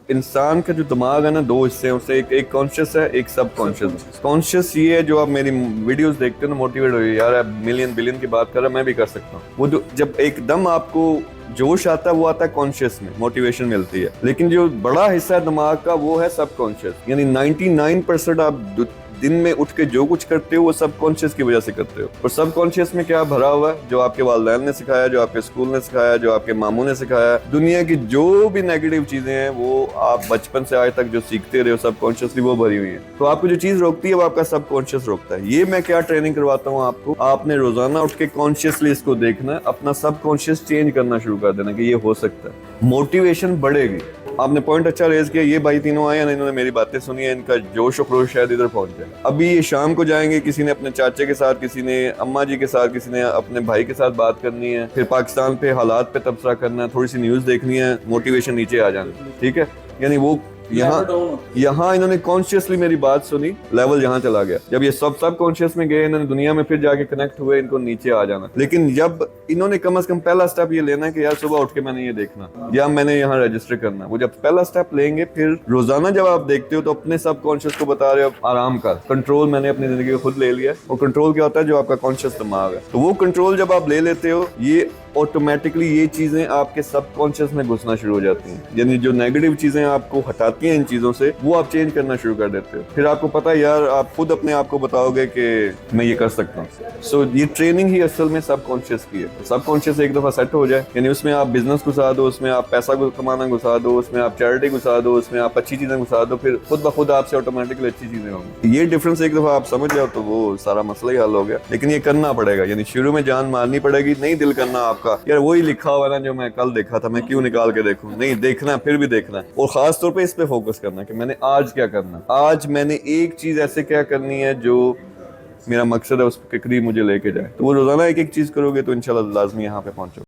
इंसान का जो दिमाग है ना, दो हिस्से हैं उससे, एक कॉन्शियस है, एक सब कॉन्शियस। कॉन्शियस ये है जो आप मेरी वीडियोस देखते हो ना, मोटिवेट हो यार, आप मिलियन बिलियन की बात कर रहे हैं, मैं भी कर सकता हूँ। वो जो जब एकदम आपको जोश आता है वो आता है कॉन्शियस में, मोटिवेशन मिलती है। लेकिन जो बड़ा हिस्सा है दिमाग का वो है सब कॉन्शियस। यानी 99% आप दिन में उठ के जो कुछ करते हो वो सब कॉन्शियस की वजह से करते हो। और सब कॉन्शियस में क्या भरा हुआ है? जो आपके वालिदैन ने सिखाया, जो आपके स्कूल ने सिखाया, जो आपके मामू ने सिखाया, दुनिया की जो भी नेगेटिव चीजें हैं वो आप बचपन से आज तक जो सीखते रहे हो सब कॉन्शियसली, वो भरी हुई है। तो आपको जो चीज रोकती है वो आपका सब कॉन्शियस रोकता है। ये मैं क्या ट्रेनिंग करवाता हूँ आपको, आपने रोजाना उठ के कॉन्शियसली इसको देखना है, अपना सब कॉन्शियस चेंज करना शुरू कर देना कि ये हो सकता है, मोटिवेशन बढ़ेगी। आपने पॉइंट अच्छा रेज किया। ये भाई तीनों आए, इन्होंने मेरी बातें सुनी है, इनका जोश और खरोश शायद इधर पहुंच जाए। अभी ये शाम को जाएंगे, किसी ने अपने चाचे के साथ, किसी ने अम्मा जी के साथ, किसी ने अपने भाई के साथ बात करनी है, फिर पाकिस्तान पे हालात पे तबसरा करना है, थोड़ी सी न्यूज देखनी है, मोटिवेशन नीचे आ जाना। ठीक है, यानी वो यहाँ इन्होंने कॉन्शियसली मेरी बात सुनी, लेवल यहाँ चला गया। जब ये सब कॉन्शियस में गए, इन्होंने दुनिया में फिर जाके कनेक्ट हुए, इनको नीचे आ जाना। लेकिन जब इन्होंने कम से कम पहला स्टेप ये लेना है कि यार सुबह उठ के मैंने ये देखना या मैंने यहाँ रजिस्टर करना, वो जब पहला स्टेप लेंगे, फिर रोजाना जब आप देखते हो तो अपने सब कॉन्शियस को बता रहे हो आराम कर, कंट्रोल मैंने अपनी जिंदगी को खुद ले लिया। और कंट्रोल क्या होता है? जो आपका कॉन्शियस दिमाग है। तो वो कंट्रोल जब आप ले लेते हो, ये ऑटोमेटिकली ये चीजें आपके सबकॉन्शियस में घुसना शुरू हो जाती हैं। यानी जो नेगेटिव चीजें आपको हटाती हैं इन चीजों से, वो आप चेंज करना शुरू कर देते हो। फिर आपको पता है यार, आप खुद अपने आप को बताओगे कि मैं ये कर सकता हूँ। सो ये ट्रेनिंग ही असल में सबकॉन्शियस की है। सबकॉन्शियस एक दफा सेट हो जाए, यानी उसमें आप बिजनेस घुसा दो, उसमें आप पैसा कमाना घुसा दो, उसमें आप चैरिटी घुसा दो, उसमें आप अच्छी चीजें घुसा दो, फिर खुद ब खुद आपसे ऑटोमेटिकली अच्छी चीजें होंगी। ये डिफरेंस एक दफा आप समझ जाओ तो वो सारा मसला ही हल हो गया। लेकिन ये करना पड़ेगा, यानी शुरू में जान मारनी पड़ेगी। नहीं दिल करना आपका, यार वही लिखा हुआ ना जो मैं कल देखा था, मैं क्यों निकाल के देखूं? नहीं, देखना, फिर भी देखना। और खास तौर पे इस पे फोकस करना कि मैंने आज क्या करना, आज मैंने एक चीज ऐसे क्या करनी है जो मेरा मकसद है उसके करीब मुझे लेके जाए। तो वो रोजाना एक एक चीज करोगे तो इंशाल्लाह लाजमी यहाँ पे पहुंचोगे।